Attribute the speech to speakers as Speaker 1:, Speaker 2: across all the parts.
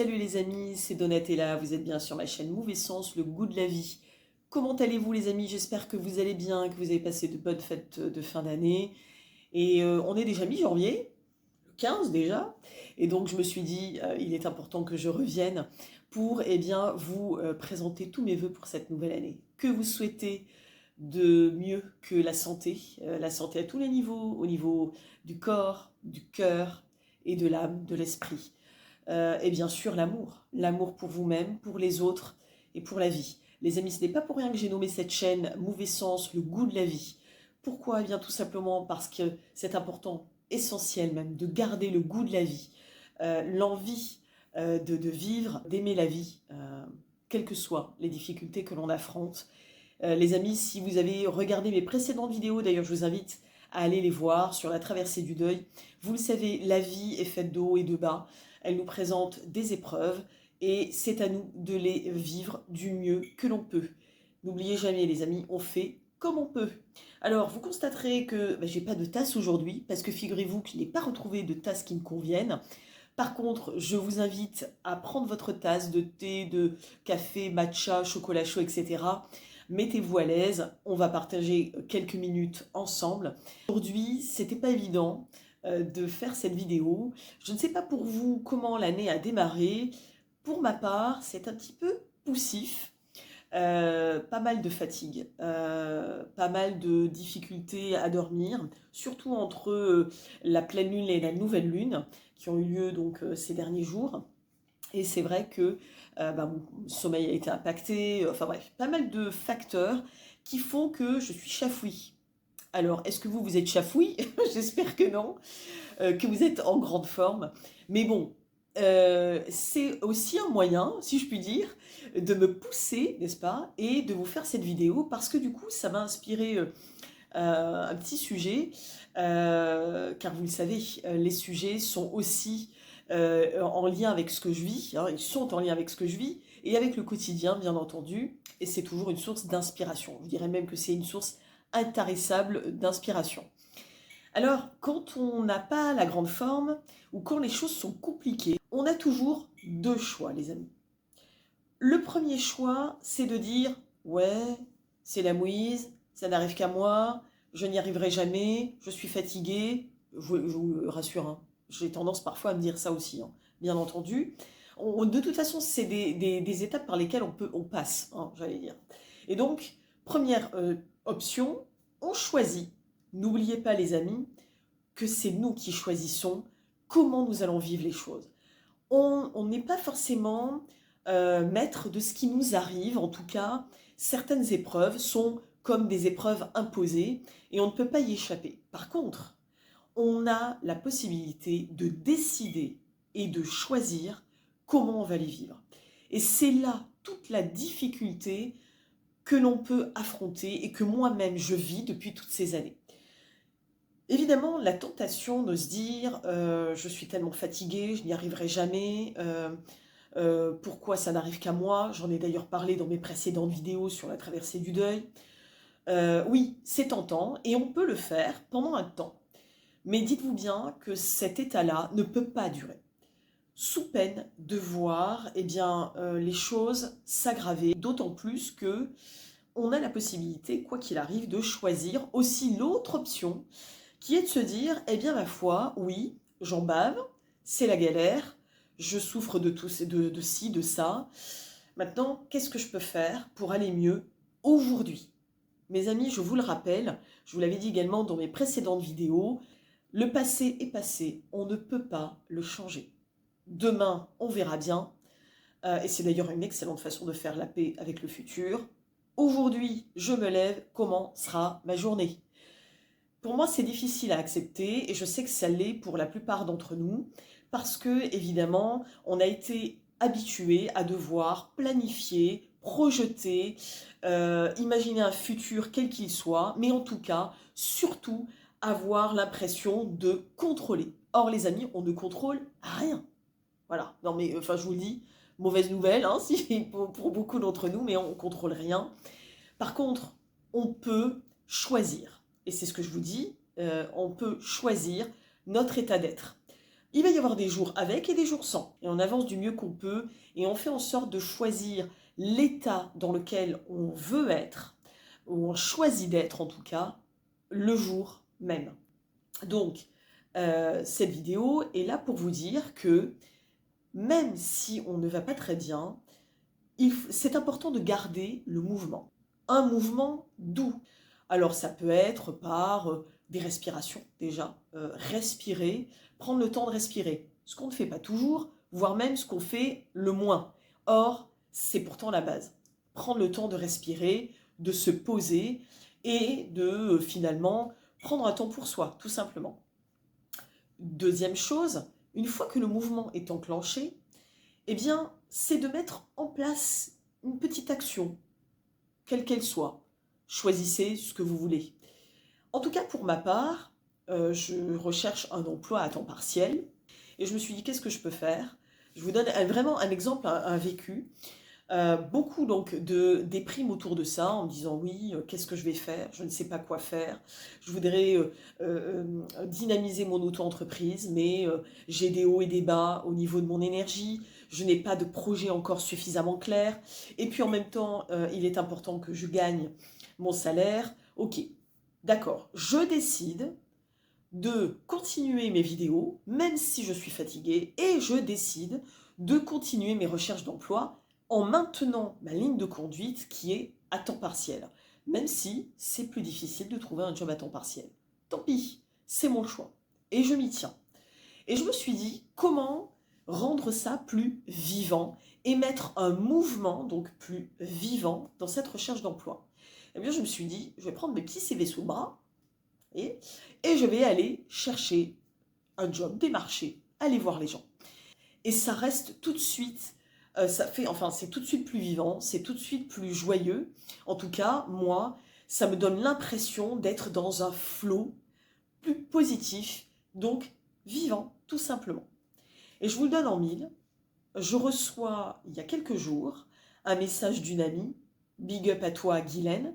Speaker 1: Salut les amis, c'est Donatella, vous êtes bien sur ma chaîne Move Essence, le goût de la vie. Comment allez-vous les amis? J'espère que vous allez bien, que vous avez passé de bonnes fêtes de fin d'année. Et on est déjà mi-janvier, le 15 déjà. Et donc je me suis dit, il est important que je revienne pour vous présenter tous mes vœux pour cette nouvelle année. Que vous souhaitez de mieux que la santé à tous les niveaux, au niveau du corps, du cœur et de l'âme, de l'esprit. Et bien sûr l'amour. L'amour pour vous-même, pour les autres et pour la vie. Les amis, ce n'est pas pour rien que j'ai nommé cette chaîne Move Essence, le goût de la vie. Pourquoi? Eh bien tout simplement parce que c'est important, essentiel même, de garder le goût de la vie, l'envie de vivre, d'aimer la vie, quelles que soient les difficultés que l'on affronte. Les amis, si vous avez regardé mes précédentes vidéos, d'ailleurs je vous invite à aller les voir sur la traversée du deuil. Vous le savez, la vie est faite de haut et de bas. Elle nous présente des épreuves et c'est à nous de les vivre du mieux que l'on peut. N'oubliez jamais les amis, on fait comme on peut. Alors vous constaterez que j'ai pas de tasse aujourd'hui parce que figurez-vous que je n'ai pas retrouvé de tasse qui me convienne. Par contre, je vous invite à prendre votre tasse de thé, de café, matcha, chocolat chaud, etc. Mettez-vous à l'aise, on va partager quelques minutes ensemble. Aujourd'hui, c'était pas évident de faire cette vidéo. Je ne sais pas pour vous comment l'année a démarré. Pour ma part, c'est un petit peu poussif. Pas mal de fatigue, pas mal de difficultés à dormir, surtout entre la pleine lune et la nouvelle lune qui ont eu lieu donc ces derniers jours. Et c'est vrai que mon sommeil a été impacté, enfin bref, pas mal de facteurs qui font que je suis chafouille. Alors, est-ce que vous êtes chafouille? J'espère que non, que vous êtes en grande forme. Mais bon, c'est aussi un moyen, si je puis dire, de me pousser, n'est-ce pas, et de vous faire cette vidéo, parce que du coup, ça m'a inspiré un petit sujet, car vous le savez, les sujets sont aussi en lien avec ce que je vis, hein, ils sont en lien avec ce que je vis, et avec le quotidien, bien entendu, et c'est toujours une source d'inspiration. Je dirais même que c'est une source intarissable d'inspiration. Alors, quand on n'a pas la grande forme, ou quand les choses sont compliquées, on a toujours deux choix, les amis. Le premier choix, c'est de dire « Ouais, c'est la mouise, ça n'arrive qu'à moi, je n'y arriverai jamais, je suis fatiguée. » Je vous rassure, hein, j'ai tendance parfois à me dire ça aussi, hein, bien entendu. De toute façon, c'est des étapes par lesquelles on passe, hein, j'allais dire. Et donc, première option, on choisit. N'oubliez pas, les amis, que c'est nous qui choisissons comment nous allons vivre les choses. On n'est pas forcément maître de ce qui nous arrive. En tout cas, certaines épreuves sont comme des épreuves imposées et on ne peut pas y échapper. Par contre, on a la possibilité de décider et de choisir comment on va les vivre. Et c'est là toute la difficulté que l'on peut affronter et que moi-même je vis depuis toutes ces années. Évidemment, la tentation de se dire je suis tellement fatiguée, je n'y arriverai jamais, pourquoi ça n'arrive qu'à moi? J'en ai d'ailleurs parlé dans mes précédentes vidéos sur la traversée du deuil. Oui, c'est tentant et on peut le faire pendant un temps. Mais dites-vous bien que cet état-là ne peut pas durer. Sous peine de voir les choses s'aggraver, d'autant plus que on a la possibilité, quoi qu'il arrive, de choisir aussi l'autre option, qui est de se dire, eh bien ma foi, oui, j'en bave, c'est la galère, je souffre de tout, de ci, de ça. Maintenant, qu'est-ce que je peux faire pour aller mieux aujourd'hui? Mes amis, je vous le rappelle, je vous l'avais dit également dans mes précédentes vidéos, le passé est passé, on ne peut pas le changer. Demain, on verra bien, et c'est d'ailleurs une excellente façon de faire la paix avec le futur. Aujourd'hui, je me lève, comment sera ma journée? Pour moi, c'est difficile à accepter et je sais que ça l'est pour la plupart d'entre nous parce que, évidemment, on a été habitué à devoir planifier, projeter, imaginer un futur quel qu'il soit, mais en tout cas, surtout, avoir l'impression de contrôler. Or, les amis, on ne contrôle rien. Voilà, non mais enfin je vous le dis, mauvaise nouvelle hein, pour beaucoup d'entre nous, mais on ne contrôle rien. Par contre, on peut choisir, et c'est ce que je vous dis, on peut choisir notre état d'être. Il va y avoir des jours avec et des jours sans. Et on avance du mieux qu'on peut et on fait en sorte de choisir l'état dans lequel on veut être, ou on choisit d'être en tout cas, le jour même. Donc, cette vidéo est là pour vous dire que même si on ne va pas très bien, c'est important de garder le mouvement. Un mouvement doux. Alors ça peut être par des respirations déjà. Respirer, prendre le temps de respirer. Ce qu'on ne fait pas toujours, voire même ce qu'on fait le moins. Or, c'est pourtant la base. Prendre le temps de respirer, de se poser et de finalement prendre un temps pour soi, tout simplement. Deuxième chose, une fois que le mouvement est enclenché, eh bien, c'est de mettre en place une petite action, quelle qu'elle soit. Choisissez ce que vous voulez. En tout cas, pour ma part, je recherche un emploi à temps partiel et je me suis dit, qu'est-ce que je peux faire? Je vous donne vraiment un exemple, un vécu. Beaucoup donc de déprime autour de ça en me disant oui, qu'est-ce que je vais faire? Je ne sais pas quoi faire. Je voudrais dynamiser mon auto-entreprise, mais j'ai des hauts et des bas au niveau de mon énergie. Je n'ai pas de projet encore suffisamment clair. Et puis en même temps, il est important que je gagne mon salaire. Ok, d'accord. Je décide de continuer mes vidéos, même si je suis fatiguée, et je décide de continuer mes recherches d'emploi en maintenant ma ligne de conduite qui est à temps partiel, même si c'est plus difficile de trouver un job à temps partiel. Tant pis, c'est mon choix, et je m'y tiens. Et je me suis dit, comment rendre ça plus vivant et mettre un mouvement, donc plus vivant, dans cette recherche d'emploi? Eh bien, je me suis dit, je vais prendre mes petits CV sous le bras, et je vais aller chercher un job, démarcher, aller voir les gens. Et ça reste tout de suite, c'est tout de suite plus vivant, c'est tout de suite plus joyeux. En tout cas, moi, ça me donne l'impression d'être dans un flow plus positif, donc vivant, tout simplement. Et je vous le donne en mille. Je reçois, il y a quelques jours, un message d'une amie, big up à toi, Guylaine,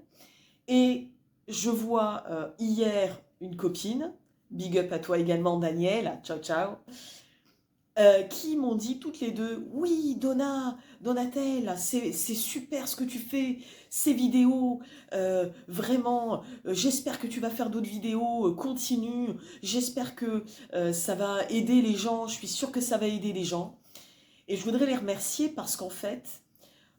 Speaker 1: et je vois hier une copine, big up à toi également Daniel, ciao ciao, qui m'ont dit toutes les deux, oui Donatelle, c'est super ce que tu fais, ces vidéos, vraiment, j'espère que tu vas faire d'autres vidéos, continue, j'espère que ça va aider les gens, je suis sûre que ça va aider les gens. Et je voudrais les remercier parce qu'en fait,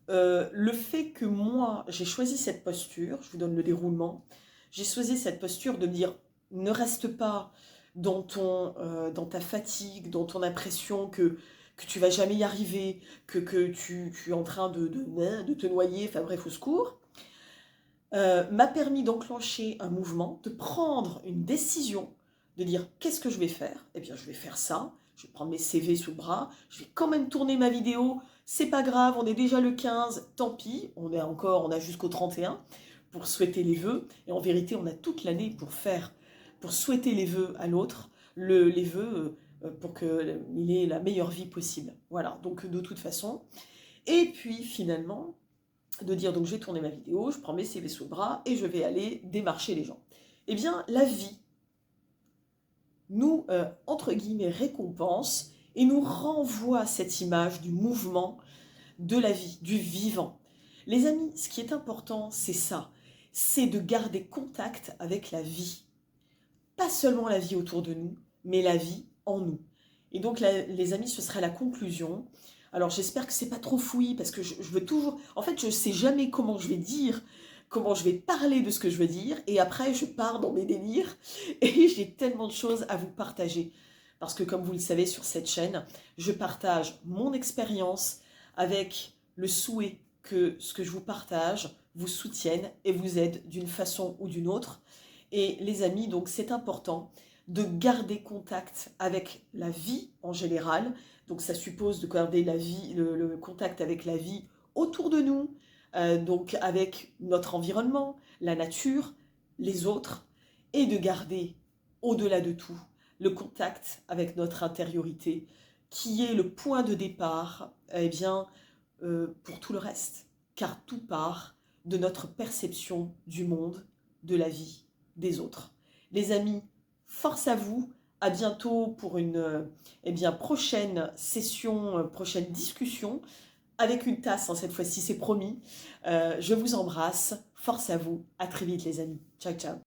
Speaker 1: le fait que moi, j'ai choisi cette posture, je vous donne le déroulement, j'ai choisi cette posture de me dire, ne reste pas dans ta fatigue, dans ton impression que tu vas jamais y arriver, que tu es en train de te noyer, enfin bref, au secours, m'a permis d'enclencher un mouvement, de prendre une décision, de dire, qu'est-ce que je vais faire? Eh bien, je vais faire ça, je vais prendre mes CV sous le bras, je vais quand même tourner ma vidéo, c'est pas grave, on est déjà le 15, tant pis, on a jusqu'au 31 pour souhaiter les vœux, et en vérité, on a toute l'année pour souhaiter les vœux à l'autre, les vœux pour qu'il ait la meilleure vie possible. Voilà, donc de toute façon. Et puis finalement, de dire donc je vais tourner ma vidéo, je prends mes CV sous le bras et je vais aller démarcher les gens. Eh bien, la vie nous, entre guillemets, récompense et nous renvoie cette image du mouvement, de la vie, du vivant. Les amis, ce qui est important, c'est ça, c'est de garder contact avec la vie. Pas seulement la vie autour de nous, mais la vie en nous. Et donc, les amis, ce serait la conclusion. Alors, j'espère que c'est pas trop fouillis, parce que je veux toujours... En fait, je sais jamais comment je vais dire, comment je vais parler de ce que je veux dire, et après, je pars dans mes délires, et j'ai tellement de choses à vous partager. Parce que, comme vous le savez, sur cette chaîne, je partage mon expérience avec le souhait que ce que je vous partage vous soutienne et vous aide d'une façon ou d'une autre. Et les amis, donc c'est important de garder contact avec la vie en général. Donc ça suppose de garder la vie, le contact avec la vie autour de nous, donc avec notre environnement, la nature, les autres, et de garder au-delà de tout le contact avec notre intériorité, qui est le point de départ, eh bien, pour tout le reste. Car tout part de notre perception du monde, de la vie, des autres. Les amis, force à vous, À bientôt pour une eh bien, prochaine session, prochaine discussion, avec une tasse, hein, cette fois-ci, c'est promis. Je vous embrasse, force à vous, à très vite les amis. Ciao, ciao.